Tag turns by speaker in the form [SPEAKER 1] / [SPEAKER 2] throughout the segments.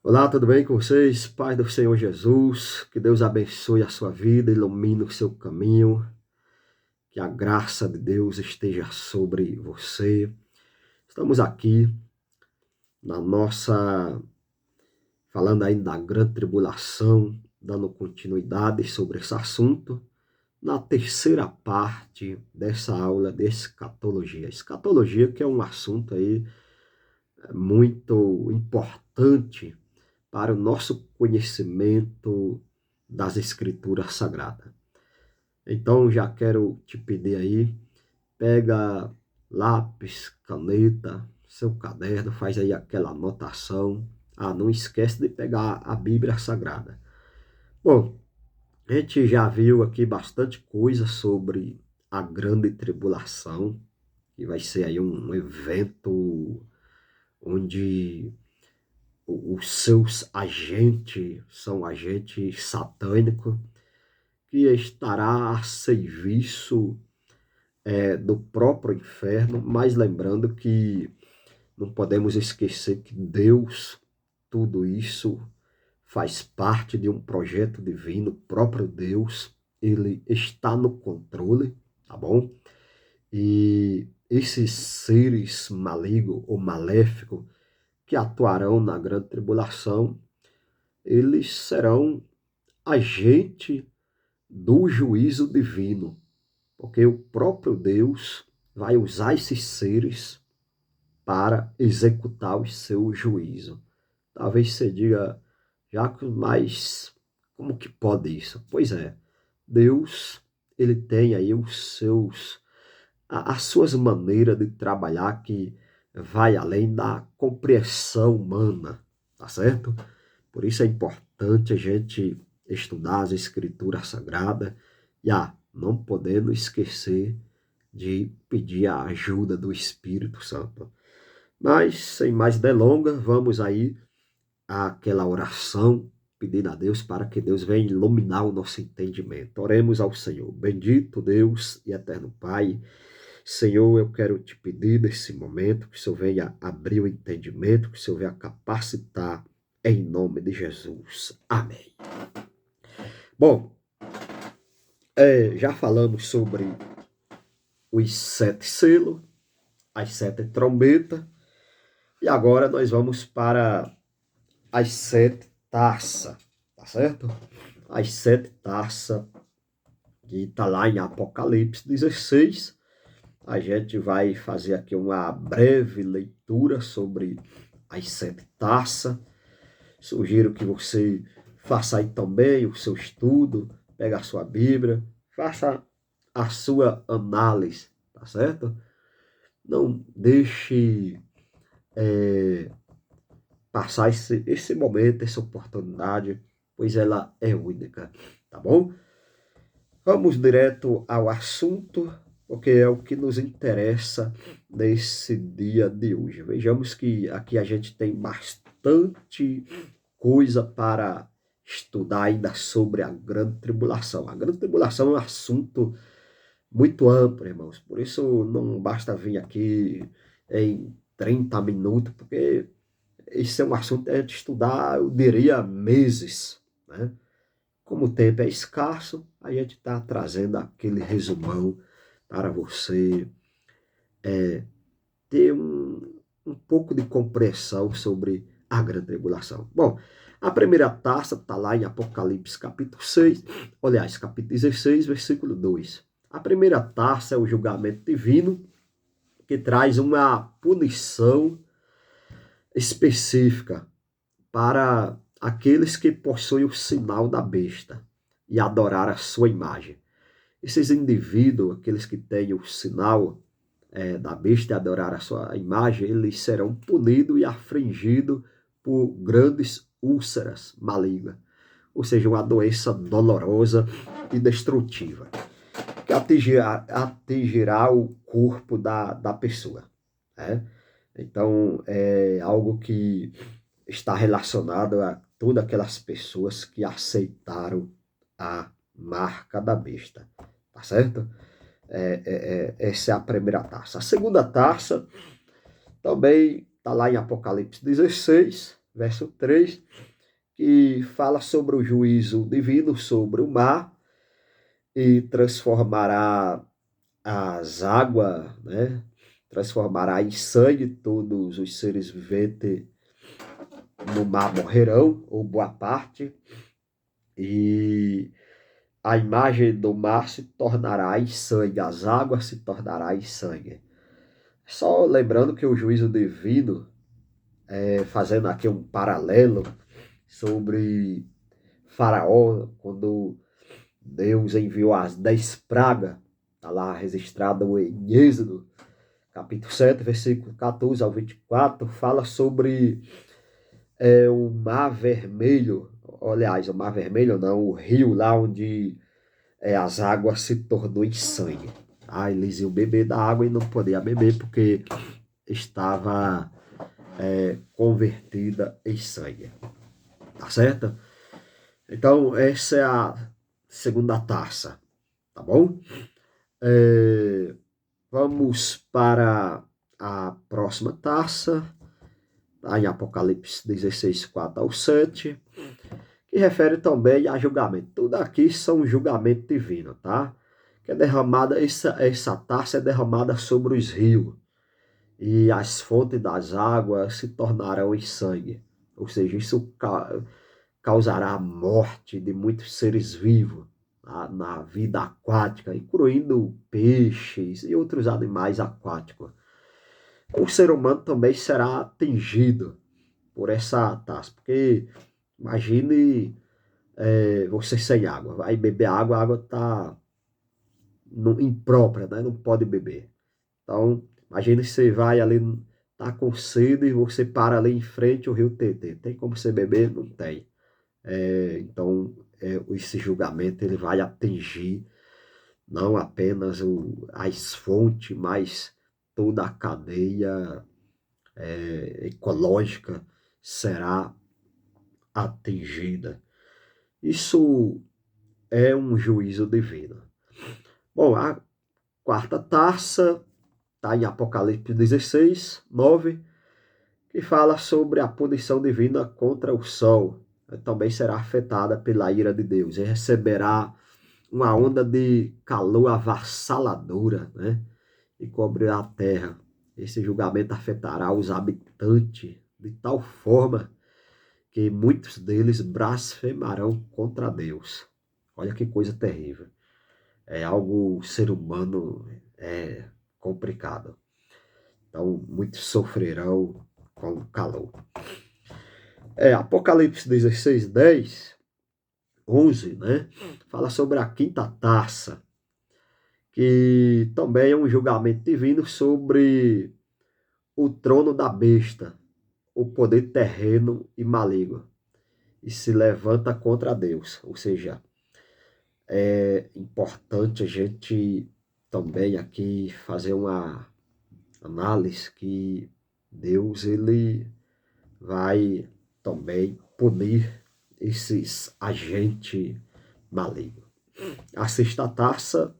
[SPEAKER 1] Olá, tudo bem com vocês? Paz do Senhor Jesus, que Deus abençoe a sua vida, ilumine o seu caminho, que a graça de Deus esteja sobre você. Estamos aqui na nossa, falando aí da grande tribulação, dando continuidade sobre esse assunto, na terceira parte dessa aula de escatologia. Escatologia que é um assunto aí muito importante para o nosso conhecimento das Escrituras Sagradas. Então, já quero te pedir aí, pega lápis, caneta, seu caderno, faz aí aquela anotação. Não esquece de pegar a Bíblia Sagrada. Bom, a gente já viu aqui bastante coisa sobre a grande tribulação, que vai ser aí um evento onde os seus agentes são agentes satânicos, que estará a serviço do próprio inferno, mas lembrando que não podemos esquecer que Deus, tudo isso faz parte de um projeto divino, o próprio Deus, ele está no controle, tá bom? E esses seres malignos ou maléficos que atuarão na grande tribulação, eles serão agente do juízo divino, porque o próprio Deus vai usar esses seres para executar o seu juízo. Talvez você diga, Jacques, mas como que pode isso? Pois é, Deus, ele tem aí as suas maneiras de trabalhar que vai além da compreensão humana, tá certo? Por isso é importante a gente estudar as escrituras sagradas e não podendo esquecer de pedir a ajuda do Espírito Santo. Mas, sem mais delongas, vamos aí àquela oração pedindo a Deus para que Deus venha iluminar o nosso entendimento. Oremos ao Senhor. Bendito Deus e eterno Pai, Senhor, eu quero te pedir nesse momento que o Senhor venha abrir o entendimento, que o Senhor venha capacitar em nome de Jesus. Amém. Bom, já falamos sobre os 7 selos, as 7 trombetas, e agora nós vamos para as 7 taças, tá certo? As 7 taças, que está lá em Apocalipse 16. A gente vai fazer aqui uma breve leitura sobre as 7 taças. Sugiro que você faça aí também o seu estudo, pegue a sua Bíblia, faça a sua análise, tá certo? Não deixe passar esse momento, essa oportunidade, pois ela é única, tá bom? Vamos direto ao assunto, porque é o que nos interessa nesse dia de hoje. Vejamos que aqui a gente tem bastante coisa para estudar ainda sobre a grande tribulação. A grande tribulação é um assunto muito amplo, irmãos. Por isso não basta vir aqui em 30 minutos, porque esse é um assunto a gente estudar, eu diria, meses, né? Como o tempo é escasso, a gente está trazendo aquele resumão para você ter um pouco de compreensão sobre a grande tribulação. Bom, a primeira taça está lá em Apocalipse capítulo 6, aliás, capítulo 16, versículo 2. A primeira taça é o julgamento divino, que traz uma punição específica para aqueles que possuem o sinal da besta e adorar a sua imagem. Esses indivíduos, aqueles que têm o sinal da besta e adorar a sua imagem, eles serão punidos e afligidos por grandes úlceras malignas, ou seja, uma doença dolorosa e destrutiva, que atingirá o corpo da pessoa. Né? Então, é algo que está relacionado a todas aquelas pessoas que aceitaram a marca da besta. Tá certo? Essa é a primeira taça. A segunda taça também está lá em Apocalipse 16, verso 3, que fala sobre o juízo divino sobre o mar e transformará as águas, né? Transformará em sangue todos os seres viventes no mar morrerão, ou boa parte, e a imagem do mar se tornará em sangue, as águas se tornará em sangue. Só lembrando que o juízo divino, fazendo aqui um paralelo sobre Faraó, quando Deus enviou as 10 pragas, está lá registrado em Êxodo, capítulo 7, versículo 14 ao 24, fala sobre o Mar Vermelho, aliás, o Mar Vermelho não, o rio lá onde as águas se tornou em sangue. Eles iam beber da água e não podiam beber porque estava convertida em sangue. Tá certo? Então, essa é a segunda taça, tá bom? Vamos para a próxima taça, tá? Em Apocalipse 16, 4 ao 7, que refere também a julgamento. Tudo aqui são julgamento divino, tá? Que é derramada, essa taça é derramada sobre os rios, e as fontes das águas se tornarão em sangue. Ou seja, isso causará a morte de muitos seres vivos na vida aquática, incluindo peixes e outros animais aquáticos. O ser humano também será atingido por essa taça, porque imagine você sem água, vai beber água, a água está imprópria, né? Não pode beber. Então, imagine que você vai ali, tá com sede e você para ali em frente ao rio Tietê. Tem como você beber? Não tem. Então, esse julgamento ele vai atingir não apenas as fontes, mas toda a cadeia ecológica será atingida. Isso é um juízo divino. Bom, a quarta taça está em Apocalipse 16, 9, que fala sobre a punição divina contra o sol. Também será afetada pela ira de Deus e receberá uma onda de calor avassaladora, né? E cobrirá a terra. Esse julgamento afetará os habitantes de tal forma que muitos deles blasfemarão contra Deus. Olha que coisa terrível. É algo ser humano complicado. Então, muitos sofrerão com o calor. Apocalipse 16, 10, 11, né? Fala sobre a quinta taça, que também é um julgamento divino sobre o trono da besta, o poder terreno e maligno, e se levanta contra Deus. Ou seja, é importante a gente também aqui fazer uma análise que Deus ele vai também punir esses agentes malignos. A sexta taça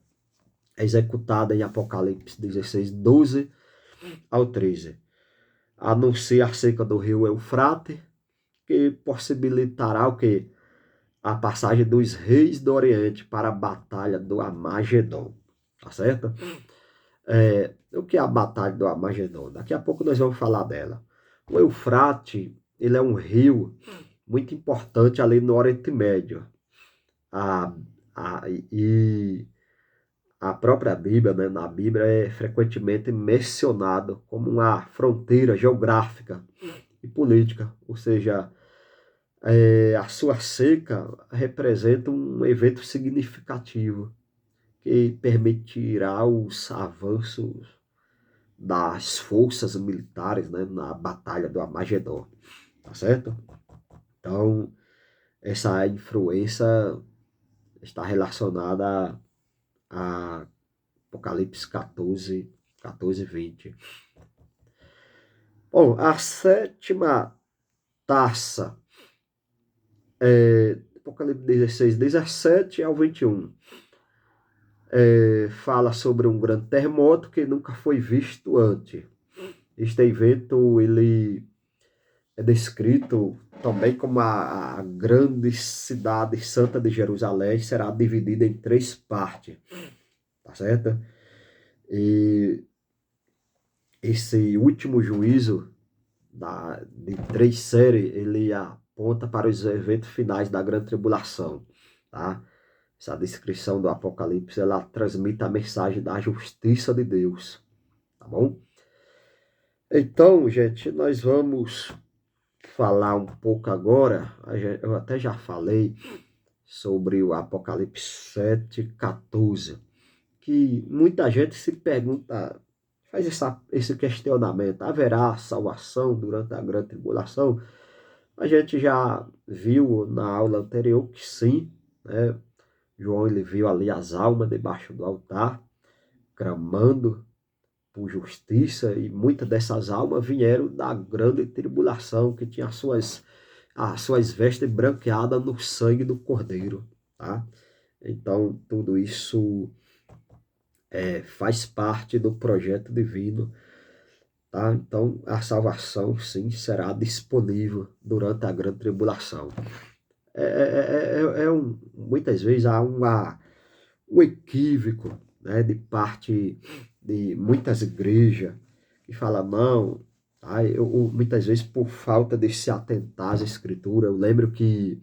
[SPEAKER 1] é executada em Apocalipse 16, 12 ao 13. Anuncia a seca do rio Eufrate, que possibilitará o quê? A passagem dos reis do Oriente para a batalha do Armagedon. Tá certo? O que é a batalha do Armagedon? Daqui a pouco nós vamos falar dela. O Eufrate, ele é um rio muito importante ali no Oriente Médio. E a própria Bíblia, né, na Bíblia é frequentemente mencionado como uma fronteira geográfica e política, ou seja, a sua seca representa um evento significativo que permitirá os avanços das forças militares, né, na batalha do Armagedon, tá certo? Então, essa influência está relacionada a Apocalipse 14, 14, 20. Bom, a sétima taça Apocalipse 16, 17 ao 21. Fala sobre um grande terremoto que nunca foi visto antes. Este evento ele é descrito também como a grande cidade santa de Jerusalém será dividida em 3 partes, tá certo? E esse último juízo de 3 séries, ele aponta para os eventos finais da grande tribulação, tá? Essa descrição do Apocalipse, ela transmite a mensagem da justiça de Deus, tá bom? Então, gente, nós vamos falar um pouco agora, eu até já falei sobre o Apocalipse 7:14, que muita gente se pergunta, faz esse questionamento: haverá salvação durante a grande tribulação? A gente já viu na aula anterior que sim, né? João, ele viu ali as almas debaixo do altar, clamando por justiça, e muitas dessas almas vieram da grande tribulação, que tinha as suas vestes branqueadas no sangue do Cordeiro, tá? Então, tudo isso faz parte do projeto divino, tá? Então, a salvação, sim, será disponível durante a grande tribulação. Muitas vezes há um equívoco, né, de parte de muitas igrejas que fala não, tá? Muitas vezes por falta de se atentar às escrituras. Eu lembro que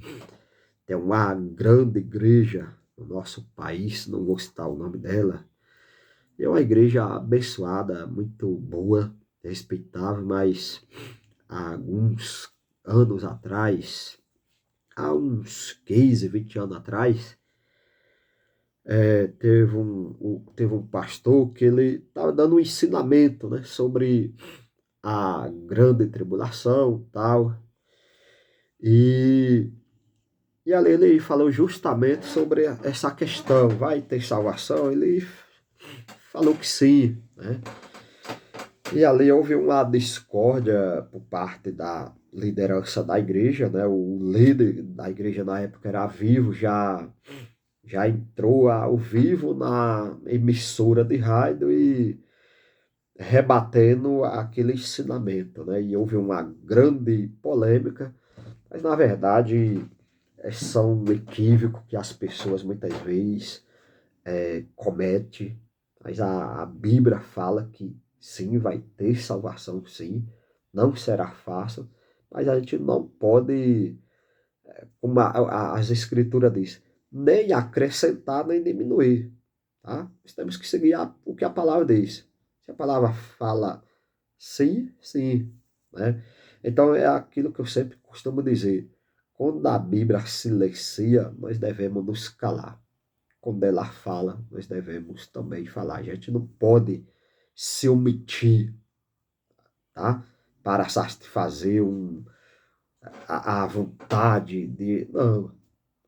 [SPEAKER 1] tem uma grande igreja no nosso país, não vou citar o nome dela, é uma igreja abençoada, muito boa, respeitável, mas há alguns anos atrás, há uns 15, 20 anos atrás, teve um pastor que ele estava dando um ensinamento, né, sobre a grande tribulação e tal. E ali ele falou justamente sobre essa questão: vai ter salvação? Ele falou que sim, né? E ali houve uma discórdia por parte da liderança da igreja, né? O líder da igreja na época era vivo, já entrou ao vivo na emissora de rádio e rebatendo aquele ensinamento, né? E houve uma grande polêmica, mas na verdade são um equívoco que as pessoas muitas vezes cometem, mas a Bíblia fala que sim, vai ter salvação, sim, não será fácil, mas a gente não pode, como as escrituras diz, nem acrescentar nem diminuir, tá? Nós temos que seguir o que a palavra diz. Se a palavra fala sim, sim, né? Então é aquilo que eu sempre costumo dizer: quando a Bíblia silencia, nós devemos nos calar. Quando ela fala, nós devemos também falar. A gente não pode se omitir, tá? Para satisfazer a vontade de... Não.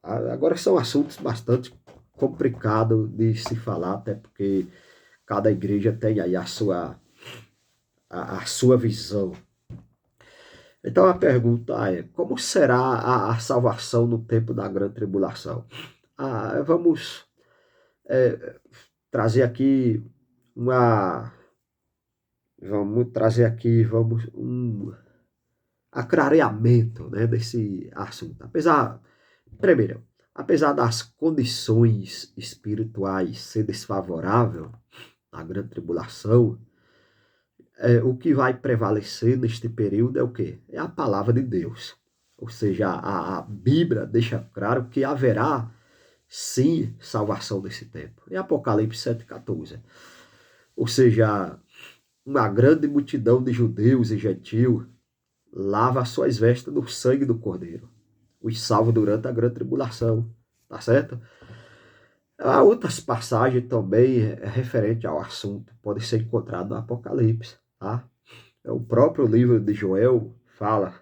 [SPEAKER 1] Agora são assuntos bastante complicados de se falar, até porque cada igreja tem aí a sua visão. Então a pergunta é: como será a salvação no tempo da grande tribulação? Vamos trazer aqui uma... Vamos trazer aqui, um aclareamento, né, desse assunto. Primeiro, apesar das condições espirituais ser desfavorável na grande tribulação, o que vai prevalecer neste período é o quê? É a palavra de Deus. Ou seja, a Bíblia deixa claro que haverá sim salvação nesse tempo. Em Apocalipse 7:14. Ou seja, uma grande multidão de judeus e gentios lava as suas vestes no sangue do Cordeiro, os salvos durante a grande tribulação, tá certo? Há outras passagens também referentes ao assunto, podem ser encontradas no Apocalipse, tá? O próprio livro de Joel fala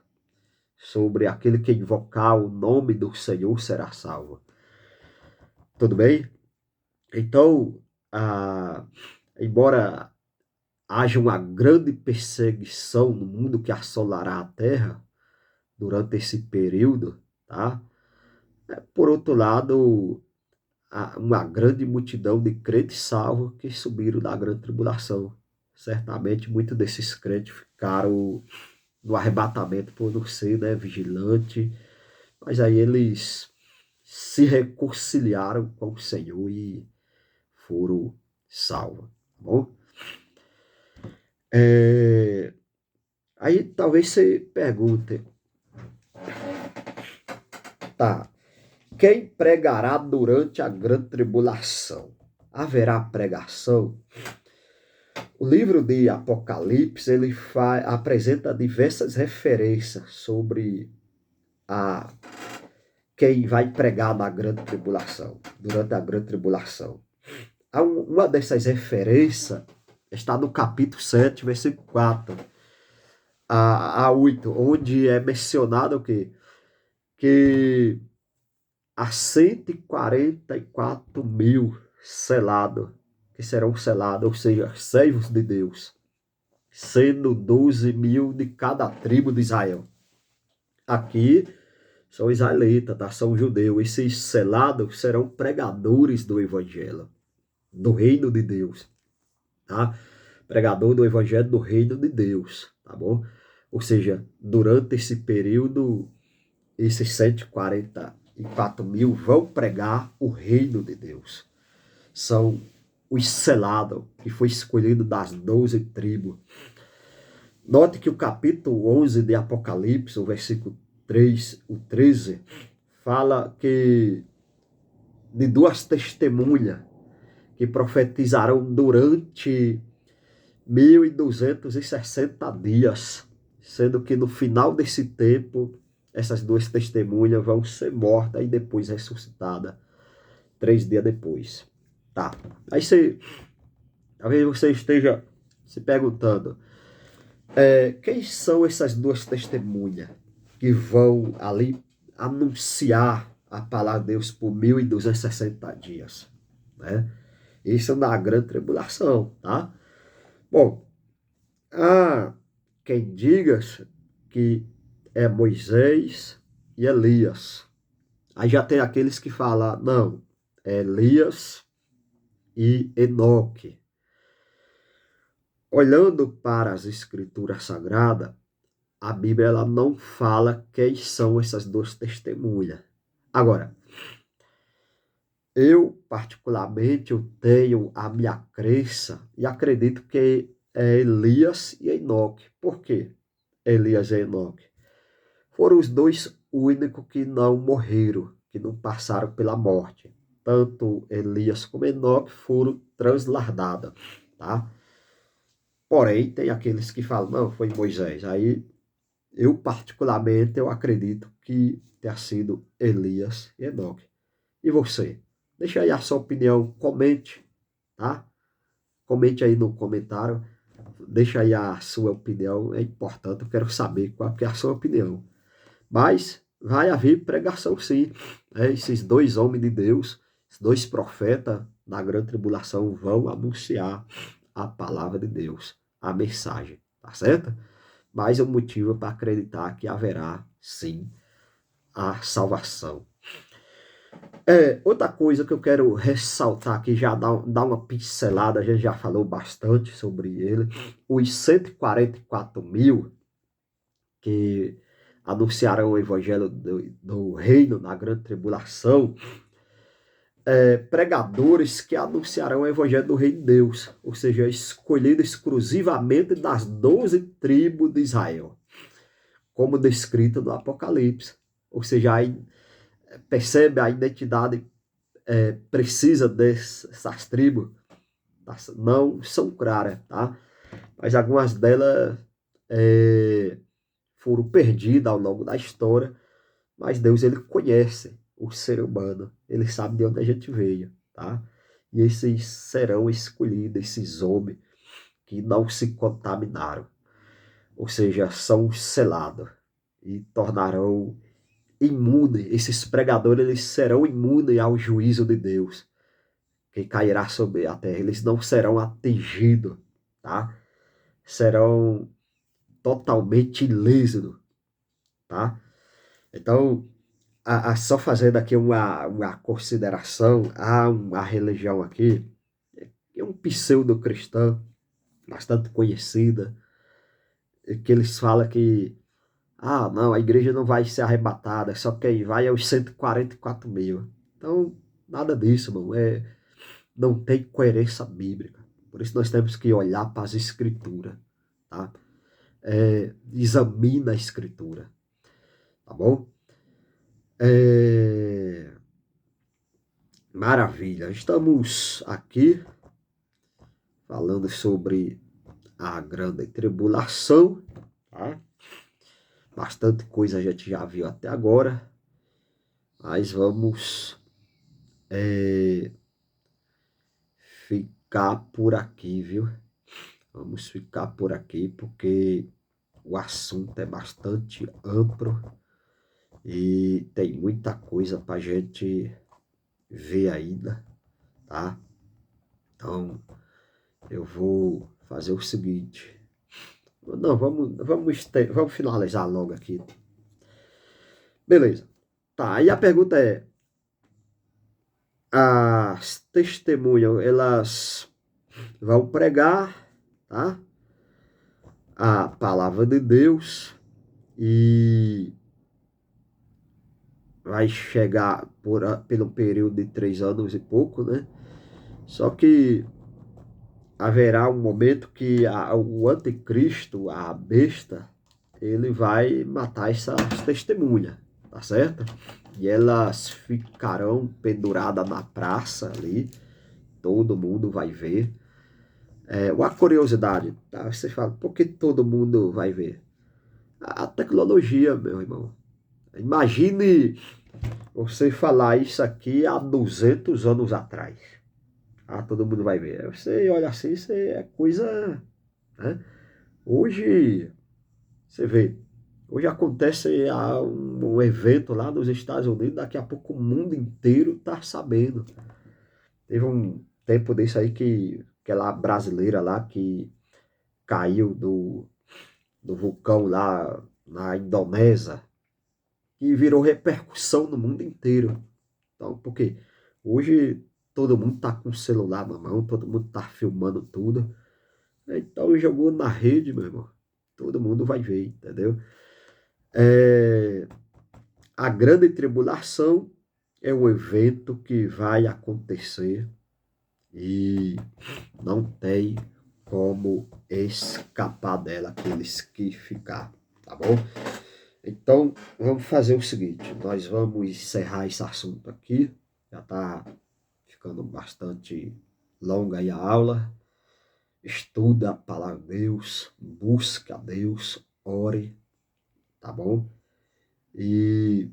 [SPEAKER 1] sobre aquele que invocar o nome do Senhor será salvo. Tudo bem? Então, embora haja uma grande perseguição no mundo que assolará a terra durante esse período, tá? Por outro lado, há uma grande multidão de crentes salvos que subiram da grande tribulação. Certamente muitos desses crentes ficaram no arrebatamento por não ser, né, vigilante, mas aí eles se reconciliaram com o Senhor e foram salvos, tá bom? Aí talvez você pergunte, tá, quem pregará durante a grande tribulação? Haverá pregação? O livro de Apocalipse, ele apresenta diversas referências sobre a quem vai pregar na grande tribulação, durante a grande tribulação. Uma dessas referências está no capítulo 7, versículo 4 a 8, onde é mencionado o quê? Que há 144 mil selados, que serão selados, ou seja, servos de Deus, sendo 12 mil de cada tribo de Israel. Aqui são israelitas, tá? São judeus. Esses selados serão pregadores do evangelho, do reino de Deus, tá? Pregador do evangelho do reino de Deus, tá bom? Ou seja, durante esse período, esses 144 mil vão pregar o reino de Deus. São os selados, que foi escolhido das 12 tribos. Note que o capítulo 11 de Apocalipse, o versículo 3, o 13, fala que de duas testemunhas que profetizarão durante 1260 dias, sendo que no final desse tempo, essas duas testemunhas vão ser mortas e depois ressuscitadas 3 dias depois. Tá. Aí talvez você esteja se perguntando, quem são essas duas testemunhas que vão ali anunciar a palavra de Deus por 1260 dias, né? Isso na grande tribulação, tá? Bom, há quem diga que é Moisés e Elias. Aí já tem aqueles que falam, não, é Elias e Enoque. Olhando para as escrituras sagradas, a Bíblia ela não fala quem são essas duas testemunhas. Agora, eu particularmente eu tenho a minha crença e acredito que é Elias e Enoque. Por quê? Elias e Enoque foram os dois únicos que não morreram, que não passaram pela morte. Tanto Elias como Enoque foram transladados, tá? Porém, tem aqueles que falam, não, foi Moisés. Aí, eu particularmente, eu acredito que tenha sido Elias e Enoque. E você? Deixa aí a sua opinião, comente, tá? Comente aí no comentário, deixa aí a sua opinião, é importante, eu quero saber qual que é a sua opinião. Mas vai haver pregação sim, esses dois homens de Deus, esses dois profetas na grande tribulação vão anunciar a palavra de Deus, a mensagem, tá certo? Mais um motivo para acreditar que haverá sim a salvação. Outra coisa que eu quero ressaltar aqui, já dar uma pincelada, a gente já falou bastante sobre ele, os 144 mil que anunciaram o evangelho do reino na grande tribulação, pregadores que anunciarão o evangelho do reino de Deus, ou seja, escolhido exclusivamente das 12 tribos de Israel, como descrito no Apocalipse. Ou seja, aí percebe a identidade precisa dessas tribos, não são claras, tá? Mas algumas delas foram perdidas ao longo da história, mas Deus ele conhece o ser humano, ele sabe de onde a gente veio, tá? E esses serão escolhidos, esses homens que não se contaminaram, ou seja, são selados e tornarão imune, esses pregadores eles serão imunes ao juízo de Deus, que cairá sobre a terra. Eles não serão atingidos, tá? Serão totalmente ilesos, tá? Então, só fazendo aqui uma consideração, há uma religião aqui, que é um pseudo-cristã, bastante conhecida, que eles falam que, não, a igreja não vai ser arrebatada, só quem vai é os 144 mil. Então, nada disso, irmão. Não tem coerência bíblica. Por isso nós temos que olhar para as escrituras, tá? Examina a escritura, tá bom? Maravilha. Estamos aqui falando sobre a grande tribulação, tá? Bastante coisa a gente já viu até agora, mas vamos ficar por aqui, viu? Vamos ficar por aqui porque o assunto é bastante amplo e tem muita coisa para a gente ver ainda, tá? Então, eu vou fazer o seguinte. Não, vamos finalizar logo aqui. Beleza. Tá, aí a pergunta é, as testemunhas, elas vão pregar, tá? A palavra de Deus e vai chegar pelo período de 3 anos e pouco, né? Só que haverá um momento que o anticristo, a besta, ele vai matar essas testemunhas, tá certo? E elas ficarão penduradas na praça ali, todo mundo vai ver. Uma curiosidade, tá? Você fala, por que todo mundo vai ver? A tecnologia, meu irmão. Imagine você falar isso aqui há 200 anos atrás. Todo mundo vai ver. Você olha assim, isso é coisa, né? Hoje, você vê, hoje acontece um evento lá nos Estados Unidos, daqui a pouco o mundo inteiro tá sabendo. Teve um tempo desse aí que aquela brasileira lá que caiu do vulcão lá na Indonésia, que virou repercussão no mundo inteiro. Então, porque hoje todo mundo tá com o celular na mão, todo mundo tá filmando tudo. Então jogou na rede, meu irmão. Todo mundo vai ver, entendeu? A grande tribulação é um evento que vai acontecer e não tem como escapar dela, aqueles que ficar, tá bom? Então, vamos fazer o seguinte, nós vamos encerrar esse assunto aqui, já tá ficando bastante longa aí a aula. Estuda a palavra de Deus, busca a Deus, ore, tá bom? E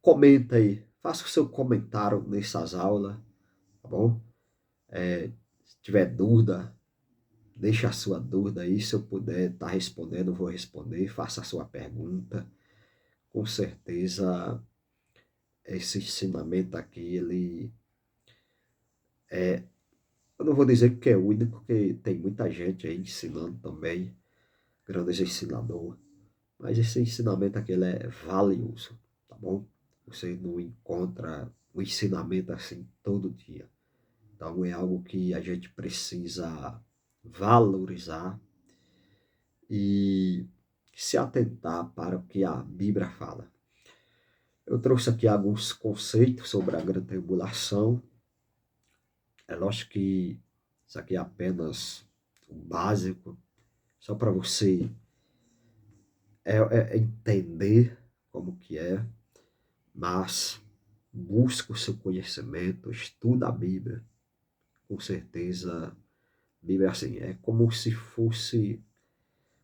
[SPEAKER 1] comenta aí, faça o seu comentário nessas aulas, tá bom? Se tiver dúvida, deixa a sua dúvida aí, se eu puder estar respondendo, eu vou responder, faça a sua pergunta. Com certeza, esse ensinamento aqui, ele eu não vou dizer que é único, porque tem muita gente aí ensinando também, grandes ensinadores. Mas esse ensinamento aqui ele é valioso, tá bom? Você não encontra um ensinamento assim todo dia. Então é algo que a gente precisa valorizar e se atentar para o que a Bíblia fala. Eu trouxe aqui alguns conceitos sobre a grande tribulação. É lógico que isso aqui é apenas o básico, só para você entender como que é, mas busca o seu conhecimento, estuda a Bíblia, com certeza. A Bíblia assim, é como se fosse,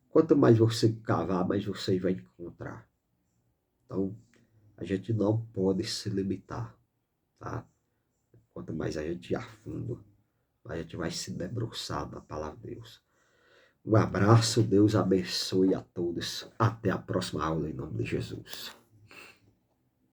[SPEAKER 1] quanto mais você cavar, mais você vai encontrar. Então, a gente não pode se limitar, tá? Quanto mais a gente ir a fundo, a gente vai se debruçar na palavra de Deus. Um abraço, Deus abençoe a todos. Até a próxima aula, em nome de Jesus.